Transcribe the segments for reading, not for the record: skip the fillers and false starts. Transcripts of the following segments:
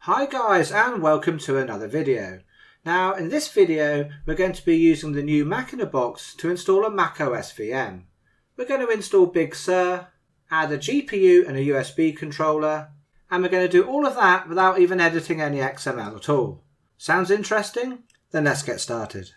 Hi guys, and welcome to another video. Now in this video we're going to be using the new Macinabox to install a macOS VM. We're going to install Big Sur, add a GPU and a USB controller, and we're going to do all of that without even editing any XML at all. Sounds interesting? Then let's get started.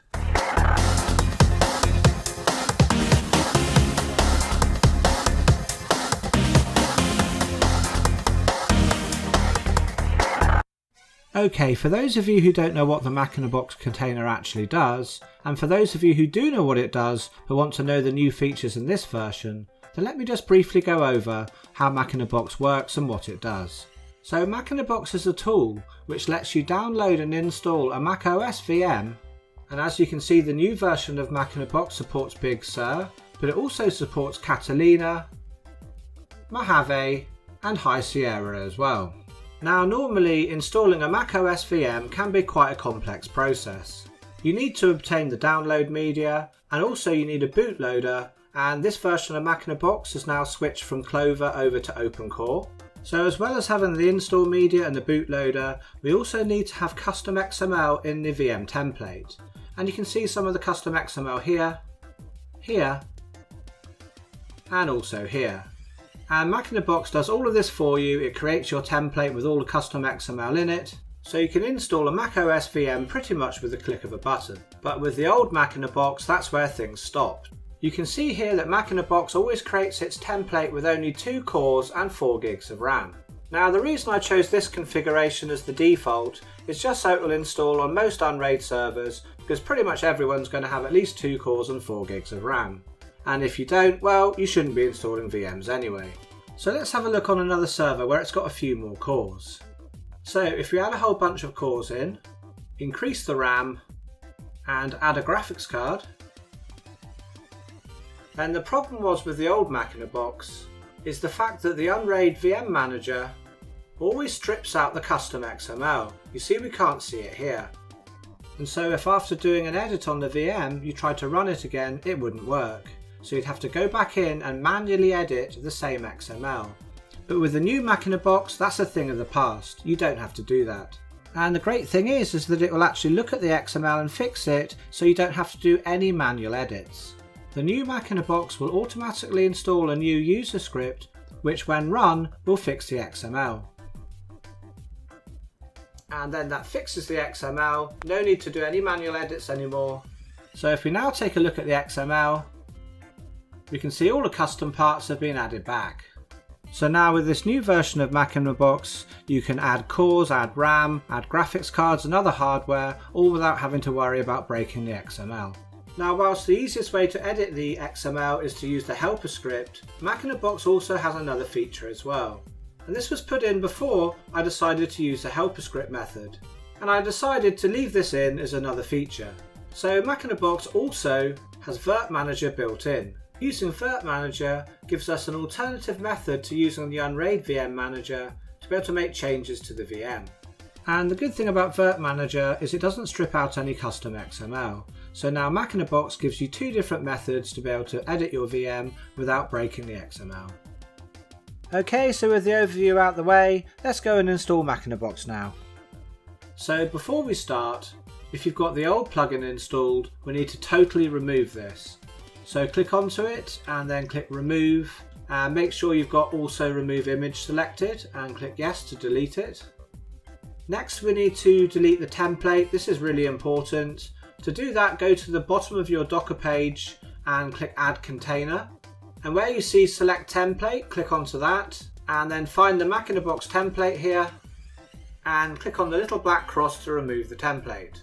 Okay, for those of you who don't know what the Macinabox container actually does, and for those of you who do know what it does but want to know the new features in this version, then let me just briefly go over how Macinabox works and what it does. So Macinabox is a tool which lets you download and install a macOS VM, and as you can see the new version of Macinabox supports Big Sur, but it also supports Catalina, Mojave and High Sierra as well. Now normally installing a macOS VM can be quite a complex process. You need to obtain the download media, and also you need a bootloader, and this version of Macinabox has now switched from Clover over to Opencore. So as well as having the install media and the bootloader, we also need to have custom XML in the VM template. And you can see some of the custom XML here, here, and also here. And Macinabox does all of this for you. It creates your template with all the custom XML in it, so you can install a macOS VM pretty much with the click of a button. But with the old Macinabox, that's where things stopped. You can see here that Macinabox always creates its template with only 2 cores and 4 gigs of RAM. Now the reason I chose this configuration as the default is just so it will install on most Unraid servers, because pretty much everyone's going to have at least 2 cores and 4 gigs of RAM. And if you don't, well, you shouldn't be installing VMs anyway. So let's have a look on another server where it's got a few more cores. So if we add a whole bunch of cores in, increase the RAM, and add a graphics card, then the problem was with the old Macinabox is the fact that the Unraid VM manager always strips out the custom XML. You see we can't see it here. And so if after doing an edit on the VM you tried to run it again, it wouldn't work. So you'd have to go back in and manually edit the same XML. But with the new Macinabox, that's a thing of the past. You don't have to do that. And the great thing is that it will actually look at the XML and fix it, so you don't have to do any manual edits. The new Macinabox will automatically install a new user script, which when run will fix the XML. And then that fixes the XML, no need to do any manual edits anymore. So if we now take a look at the XML, we can see all the custom parts have been added back. So now with this new version of Macinabox, you can add cores, add RAM, add graphics cards and other hardware, all without having to worry about breaking the XML. Now whilst the easiest way to edit the XML is to use the helper script, Macinabox also has another feature as well. And this was put in before I decided to use the helper script method. And I decided to leave this in as another feature. So Macinabox also has Virt Manager built in. Using Virt Manager gives us an alternative method to using the Unraid VM Manager to be able to make changes to the VM. And the good thing about Virt Manager is it doesn't strip out any custom XML. So now Macinabox gives you 2 different methods to be able to edit your VM without breaking the XML. Okay, so with the overview out the way, let's go and install Macinabox now. So before we start, if you've got the old plugin installed, we need to totally remove this. So click onto it and then click remove, and make sure you've got also remove image selected and click yes to delete it. Next we need to delete the template. This is really important. To do that, go to the bottom of your Docker page and click add container. And where you see select template, click onto that and then find the Macinabox template here and click on the little black cross to remove the template.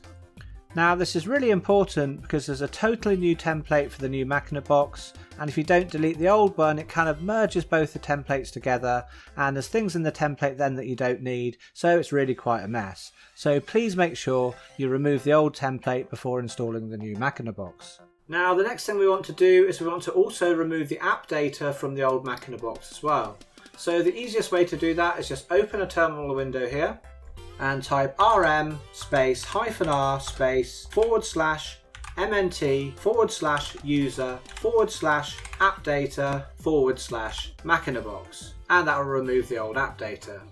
Now this is really important because there's a totally new template for the new Macinabox, and if you don't delete the old one it kind of merges both the templates together and there's things in the template then that you don't need, so it's really quite a mess. So please make sure you remove the old template before installing the new Macinabox. Now the next thing we want to do is we want to also remove the app data from the old Macinabox as well. So the easiest way to do that is just open a terminal window here and type rm space -r space /mnt/user /app data /macinabox, and that will remove the old app data.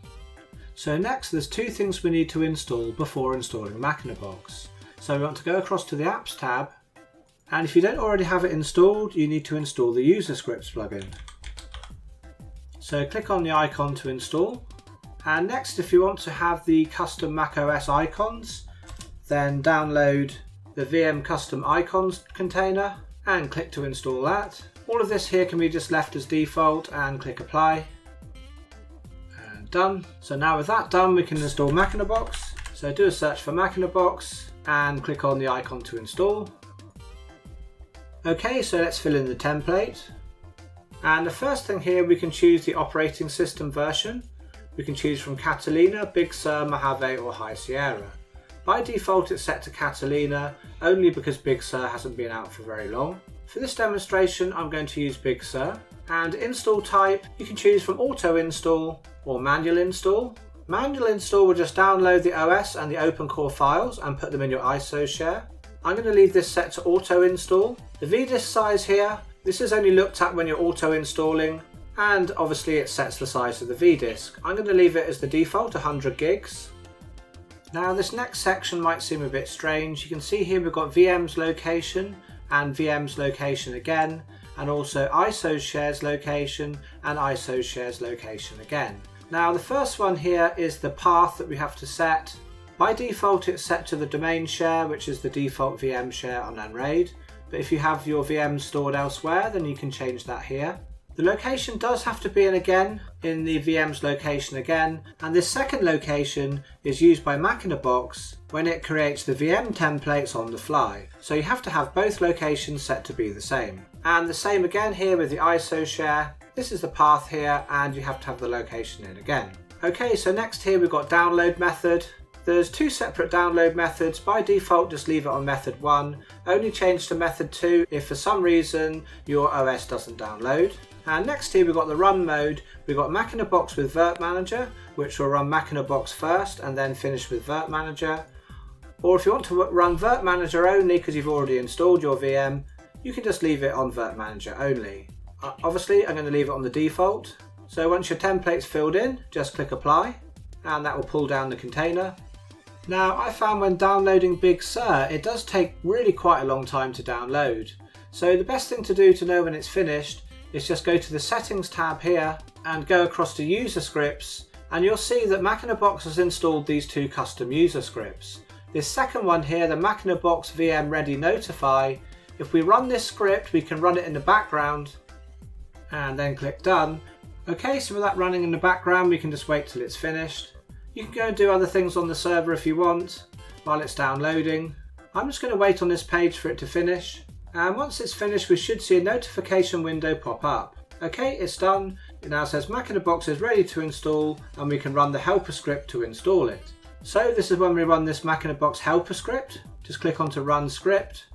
So next there's two things we need to install before installing Macinabox. So we want to go across to the Apps tab, and if you don't already have it installed, you need to install the User Scripts plugin. So click on the icon to install, and next if you want to have the custom macOS icons, then download the VM custom icons container and click to install that. All of this here can be just left as default and click apply. And done. So now with that done, we can install Macinabox. So do a search for Macinabox and click on the icon to install. Okay, so let's fill in the template. And the first thing here, we can choose the operating system version. We can choose from Catalina, Big Sur, Mojave or High Sierra. By default it's set to Catalina, only because Big Sur hasn't been out for very long. For this demonstration I'm going to use Big Sur, and install type you can choose from auto install or manual install. Manual install will just download the OS and the Opencore files and put them in your ISO share. I'm going to leave this set to auto install. The VDisk size here, this is only looked at when you're auto installing, and obviously it sets the size of the VDisk. I'm going to leave it as the default 100 gigs. Now this next section might seem a bit strange. You can see here we've got VM's location and VM's location again, and also ISO shares location and ISO shares location again. Now the first one here is the path that we have to set. By default it's set to the domain share, which is the default VM share on Unraid, but if you have your VM stored elsewhere then you can change that here. The location does have to be in the VM's location again, and this second location is used by Macinabox when it creates the VM templates on the fly. So you have to have both locations set to be the same. And the same again here with the ISO share. This is the path here and you have to have the location in again. Okay, so next here we've got download method. There's two separate download methods. By default just leave it on method 1. Only change to method 2 if for some reason your OS doesn't download. And next here we've got the run mode. We've got Macinabox with Virt Manager, which will run Macinabox first and then finish with Virt Manager. Or if you want to run Virt Manager only because you've already installed your VM, you can just leave it on Virt Manager only. Obviously I'm going to leave it on the default. So once your template's filled in, just click apply and that will pull down the container. Now I found when downloading Big Sur it does take really quite a long time to download. So the best thing to do to know when it's finished is just go to the settings tab here and go across to user scripts, and you'll see that Macinabox has installed these two custom user scripts. This second one here, the Macinabox VM Ready Notify, if we run this script we can run it in the background and then click done. Okay, so with that running in the background we can just wait till it's finished. You can go and do other things on the server if you want while it's downloading. I'm just going to wait on this page for it to finish. And once it's finished we should see a notification window pop up. Okay, it's done. It now says Macinabox is ready to install and we can run the helper script to install it. So this is when we run this Macinabox helper script. Just click onto run script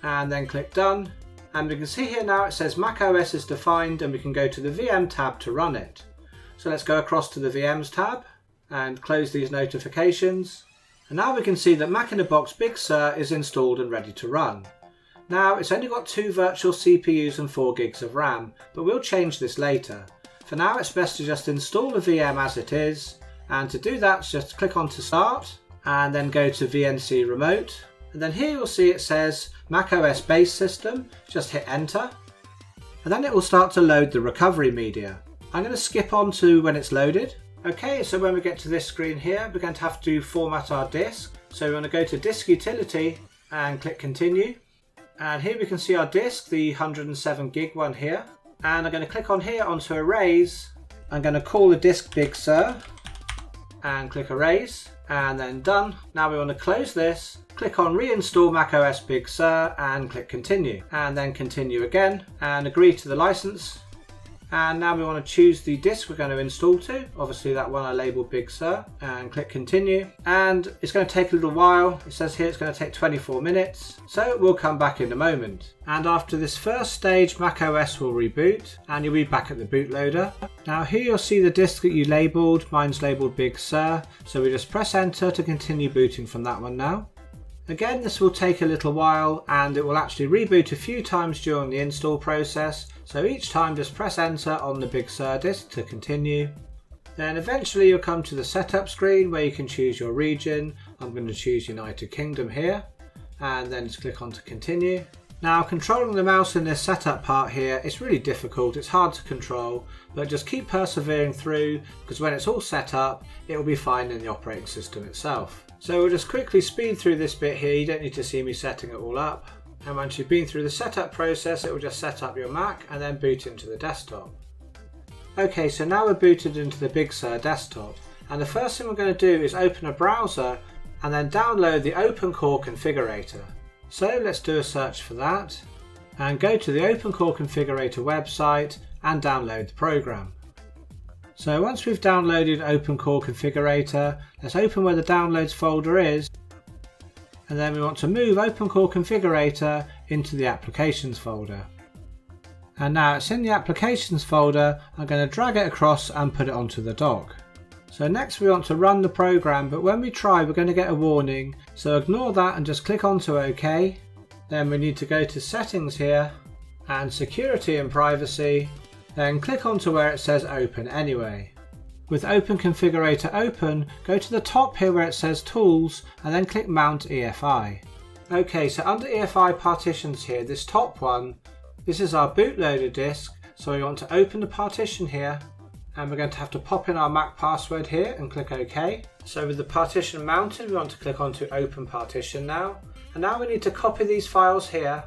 and then click done. And we can see here now it says macOS is defined and we can go to the VM tab to run it. So let's go across to the VMs tab and close these notifications. And now we can see that Macinabox Big Sur is installed and ready to run. Now it's only got 2 virtual CPUs and 4 gigs of RAM, but we'll change this later. For now it's best to just install the VM as it is, and to do that just click on to start and then go to VNC remote, and then here you'll see it says macOS base system. Just hit enter and then it will start to load the recovery media. I'm going to skip on to when it's loaded. Okay, so when we get to this screen here we're going to have to format our disk. So we want to go to disk utility and click continue. And here we can see our disk, the 107 gig one here. And I'm going to click on here onto erase. I'm going to call the disk Big Sur and click erase and then done. Now we want to close this, click on reinstall macOS Big Sur and click continue. And then continue again and agree to the license. And now we want to choose the disk we're going to install to, obviously that one I labelled Big Sur, and click continue. And it's going to take a little while. It says here it's going to take 24 minutes, so we'll come back in a moment. And after this first stage macOS will reboot and you'll be back at the bootloader. Now here you'll see the disk that you labelled, mine's labelled Big Sur, so we just press enter to continue booting from that one now. Again, this will take a little while and it will actually reboot a few times during the install process. So each time just press enter on the Big Sur disk to continue. Then eventually you'll come to the setup screen where you can choose your region. I'm going to choose United Kingdom here, and then just click on to continue. Now controlling the mouse in this setup part here, it's really difficult, it's hard to control, but just keep persevering through, because when it's all set up, it will be fine in the operating system itself. So we'll just quickly speed through this bit here, you don't need to see me setting it all up. And once you've been through the setup process, it will just set up your Mac and then boot into the desktop. Okay, so now we're booted into the Big Sur desktop, and the first thing we're going to do is open a browser and then download the Opencore configurator. So let's do a search for that and go to the Opencore configurator website and download the program. So once we've downloaded Opencore configurator, let's open where the downloads folder is, and then we want to move Opencore configurator into the applications folder. And now it's in the applications folder, I'm going to drag it across and put it onto the dock. So next we want to run the program, but when we try we're going to get a warning, so ignore that and just click onto OK. Then we need to go to settings here and security and privacy, then click onto where it says open anyway. With Open Configurator open, go to the top here where it says tools and then click mount EFI. Okay, so under EFI partitions here, this top one, this is our bootloader disk, so we want to open the partition here, and we're going to have to pop in our Mac password here and click OK. So with the partition mounted, we want to click onto Open Partition now, and now we need to copy these files here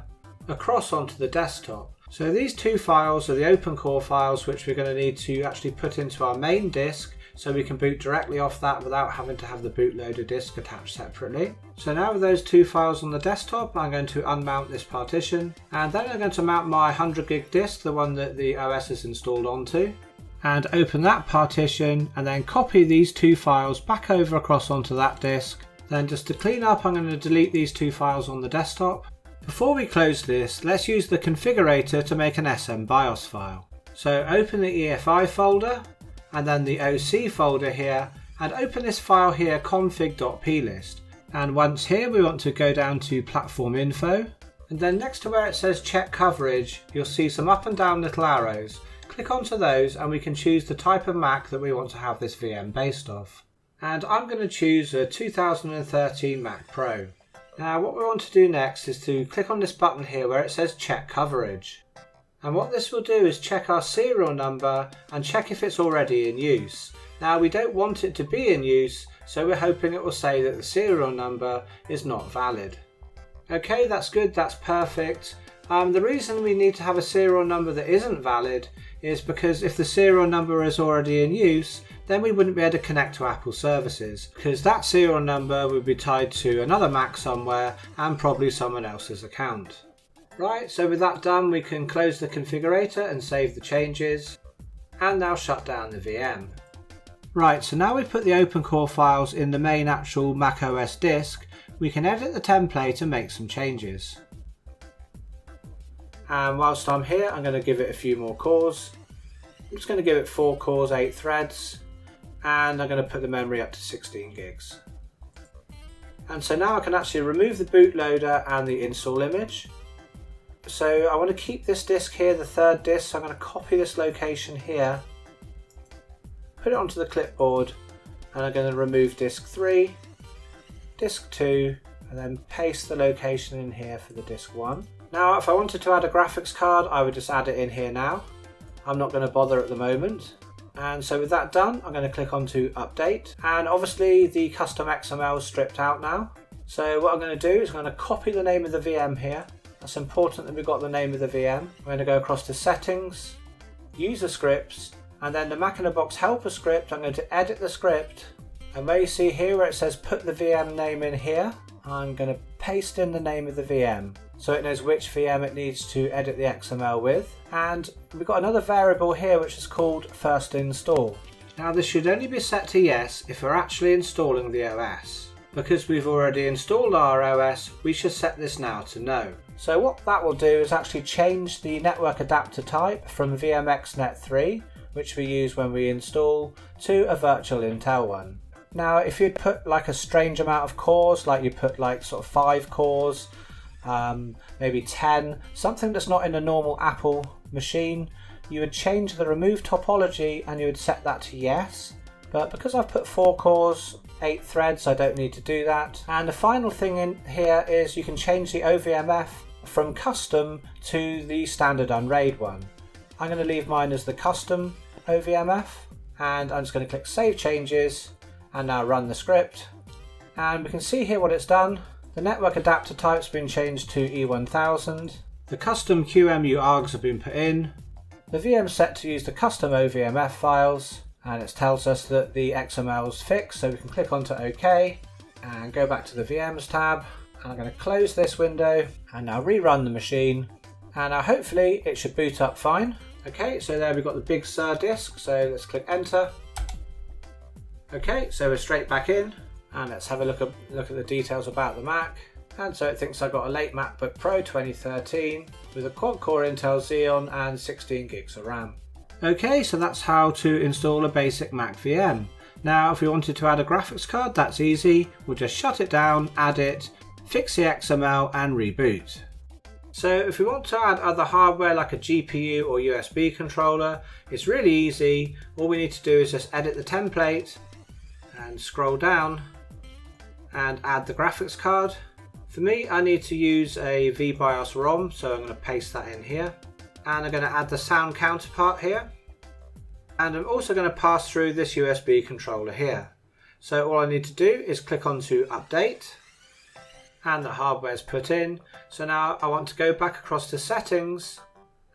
across onto the desktop. So these two files are the Opencore files which we're going to need to actually put into our main disk, so we can boot directly off that without having to have the bootloader disk attached separately. So now with those two files on the desktop, I'm going to unmount this partition, and then I'm going to mount my 100 gig disk, the one that the OS is installed onto, and open that partition and then copy these two files back over across onto that disk. Then just to clean up, I'm going to delete these two files on the desktop. Before we close this, let's use the configurator to make an SMBIOS file. So open the EFI folder and then the OC folder here, and open this file here, config.plist. And once here we want to go down to platform info, and then next to where it says check coverage, you'll see some up and down little arrows. Click onto those and we can choose the type of Mac that we want to have this VM based off. And I'm going to choose a 2013 Mac Pro. Now what we want to do next is to click on this button here where it says check coverage. And what this will do is check our serial number and check if it's already in use. Now we don't want it to be in use, so we're hoping it will say that the serial number is not valid. Okay, that's good, that's perfect. The reason we need to have a serial number that isn't valid is because if the serial number is already in use, then we wouldn't be able to connect to Apple services, because that serial number would be tied to another Mac somewhere and probably someone else's account. Right, so with that done, we can close the configurator and save the changes, and now shut down the VM. Right, so now we've put the Opencore files in the main actual macOS disk, we can edit the template and make some changes. And whilst I'm here, I'm going to give it a few more cores. I'm just going to give it 4 cores, 8 threads, and I'm going to put the memory up to 16 gigs. And so now I can actually remove the bootloader and the install image. So I want to keep this disk here, the third disk, so I'm going to copy this location here, put it onto the clipboard, and I'm going to remove disk 3, disk 2, and then paste the location in here for the disk 1. Now if I wanted to add a graphics card, I would just add it in here now. I'm not going to bother at the moment. And so with that done, I'm going to click onto update, and obviously the custom XML is stripped out now. So what I'm going to do is I'm going to copy the name of the VM here. That's important that we've got the name of the VM. I'm going to go across to settings, user scripts, and then the Macinabox helper script, I'm going to edit the script, and where you see here where it says put the VM name in here, I'm going to paste in the name of the VM so it knows which VM it needs to edit the XML with. And we've got another variable here which is called first install. Now this should only be set to yes if we're actually installing the OS. Because we've already installed our OS, we should set this now to no. So what that will do is actually change the network adapter type from VMXNet3, which we use when we install, to a virtual Intel one. Now if you'd put like a strange amount of cores, like you put like sort of 5 cores, maybe 10, something that's not in a normal Apple machine, you would change the remove topology and you would set that to yes. but because I've put 4 cores, 8 threads, I don't need to do that. And the final thing in here is you can change the OVMF from custom to the standard Unraid one. I'm going to leave mine as the custom OVMF, and I'm just going to click Save Changes and now run the script. And we can see here what it's done. The network adapter type's been changed to E1000. The custom QEMU args have been put in. The VM's set to use the custom OVMF files, and it tells us that the XML's fixed, so we can click onto OK and go back to the VMs tab. And I'm going to close this window and now rerun the machine, and now hopefully it should boot up fine. Okay, so there we've got the Big Sur disk, so let's click enter. Okay, so we're straight back in, and let's have a look at the details about the Mac. And so it thinks I've got a late MacBook Pro 2013 with a quad-core Intel Xeon and 16 gigs of RAM. Okay, so that's how to install a basic Mac VM. Now if we wanted to add a graphics card, that's easy. We'll just shut it down, add it, fix the XML and reboot. So if we want to add other hardware like a GPU or USB controller, it's really easy. All we need to do is just edit the template and scroll down and add the graphics card. For me, I need to use a VBIOS ROM, so I'm going to paste that in here. And I'm going to add the sound counterpart here. And I'm also going to pass through this USB controller here. So all I need to do is click onto Update. And the hardware is put in. So now I want to go back across to Settings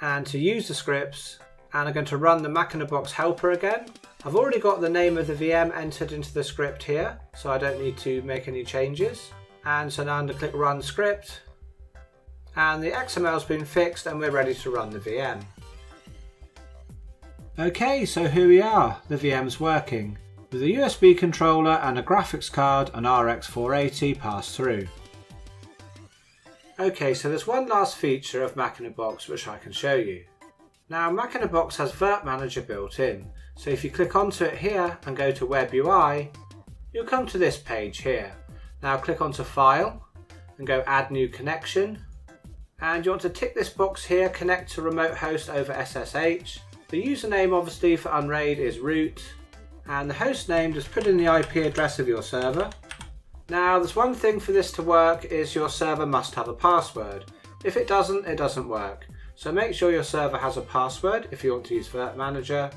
and to use the scripts. And I'm going to run the Macinabox helper again. I've already got the name of the VM entered into the script here, so I don't need to make any changes. And so now I'm going to click Run Script, and the XML's been fixed and we're ready to run the VM. Okay, so here we are, the VM's working, with a USB controller and a graphics card and RX 480 passed through. Okay, so there's one last feature of Macinabox which I can show you. Now Macinabox has Virt Manager built in, so if you click onto it here and go to Web UI, you'll come to this page here. Now click onto File and go Add New Connection, and you want to tick this box here, Connect to Remote Host over SSH. The username obviously for Unraid is root, and the host name, just put in the IP address of your server. Now there's one thing for this to work is your server must have a password. If it doesn't work. So make sure your server has a password if you want to use Virt Manager,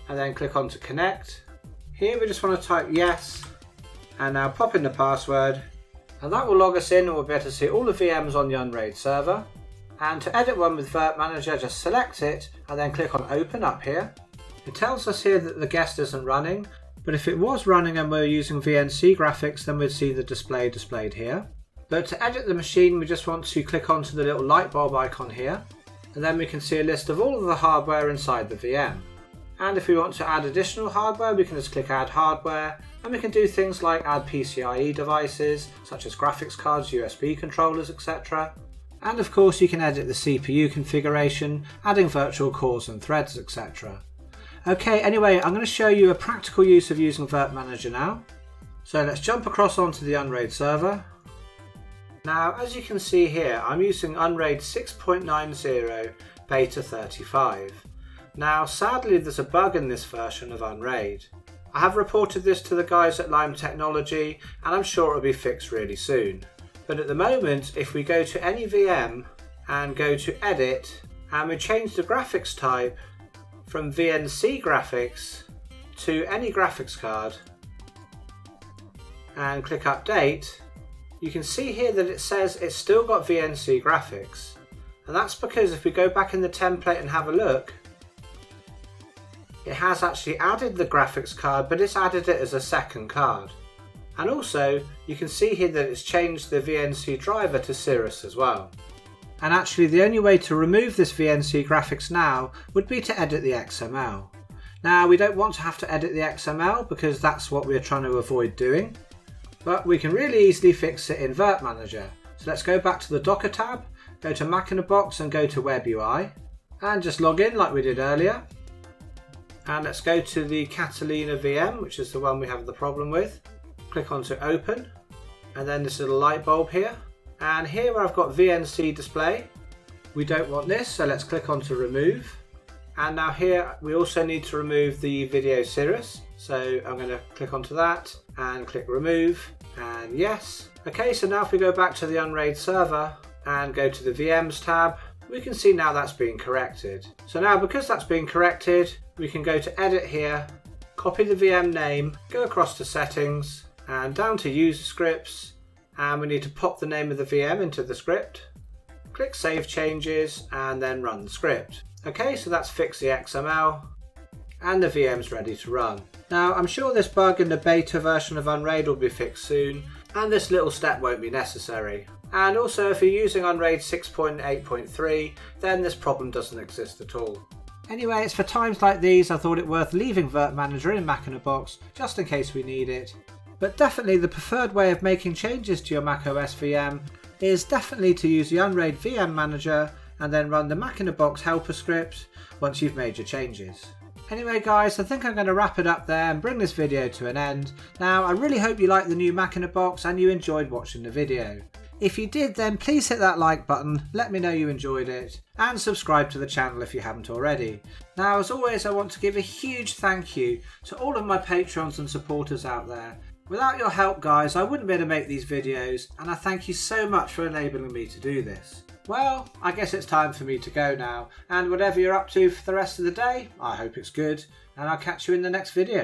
and then click on to Connect. Here we just want to type yes, and now pop in the password, and that will log us in, and we'll be able to see all the VMs on the Unraid server. And to edit one with Virt Manager, just select it and then click on Open up here. It tells us here that the guest isn't running, but if it was running and we're using VNC graphics, then we'd see the display displayed here. But to edit the machine, we just want to click onto the little light bulb icon here, and then we can see a list of all of the hardware inside the VM. And if we want to add additional hardware, we can just click Add Hardware, and we can do things like add PCIe devices, such as graphics cards, USB controllers, etc. And of course you can edit the CPU configuration, adding virtual cores and threads, etc. Okay, anyway, I'm going to show you a practical use of using Virt Manager now. So let's jump across onto the Unraid server. Now, as you can see here, I'm using Unraid 6.90 Beta 35. Now, sadly, there's a bug in this version of Unraid. I have reported this to the guys at Limetech, and I'm sure it'll be fixed really soon. But at the moment, if we go to any VM and go to Edit, and we change the graphics type from VNC graphics to any graphics card, and click Update, you can see here that it says it's still got VNC graphics. And that's because if we go back in the template and have a look, it has actually added the graphics card, but it's added it as a second card. And also, you can see here that it's changed the VNC driver to Cirrus as well. And actually, the only way to remove this VNC graphics now would be to edit the XML. Now, we don't want to have to edit the XML because that's what we're trying to avoid doing. But we can really easily fix it in Virt Manager. So let's go back to the Docker tab, go to Macinabox and go to Web UI, and just log in like we did earlier. And let's go to the Catalina VM, which is the one we have the problem with. Click onto Open, and then this little light bulb here. And here where I've got VNC display, we don't want this, so let's click onto Remove. And now here we also need to remove the video Cirrus. So I'm going to click onto that and click remove and yes. Okay, so now if we go back to the Unraid server and go to the VMs tab, we can see now that's been corrected. So now because that's been corrected, we can go to edit here, copy the VM name, go across to settings and down to user scripts, and we need to pop the name of the VM into the script. Click save changes and then run the script. Okay, so that's fixed the XML and the VM's ready to run. Now I'm sure this bug in the beta version of Unraid will be fixed soon and this little step won't be necessary. And also if you're using Unraid 6.8.3 then this problem doesn't exist at all. Anyway, it's for times like these I thought it worth leaving Virt Manager in Macinabox just in case we need it. But definitely the preferred way of making changes to your macOS VM is definitely to use the Unraid VM Manager and then run the Macinabox helper script once you've made your changes. Anyway guys, I think I'm going to wrap it up there and bring this video to an end. Now I really hope you liked the new Macinabox and you enjoyed watching the video. If you did then please hit that like button, let me know you enjoyed it, and subscribe to the channel if you haven't already. Now as always I want to give a huge thank you to all of my patrons and supporters out there. Without your help guys I wouldn't be able to make these videos and I thank you so much for enabling me to do this. Well, I guess it's time for me to go now, and whatever you're up to for the rest of the day, I hope it's good, and I'll catch you in the next video.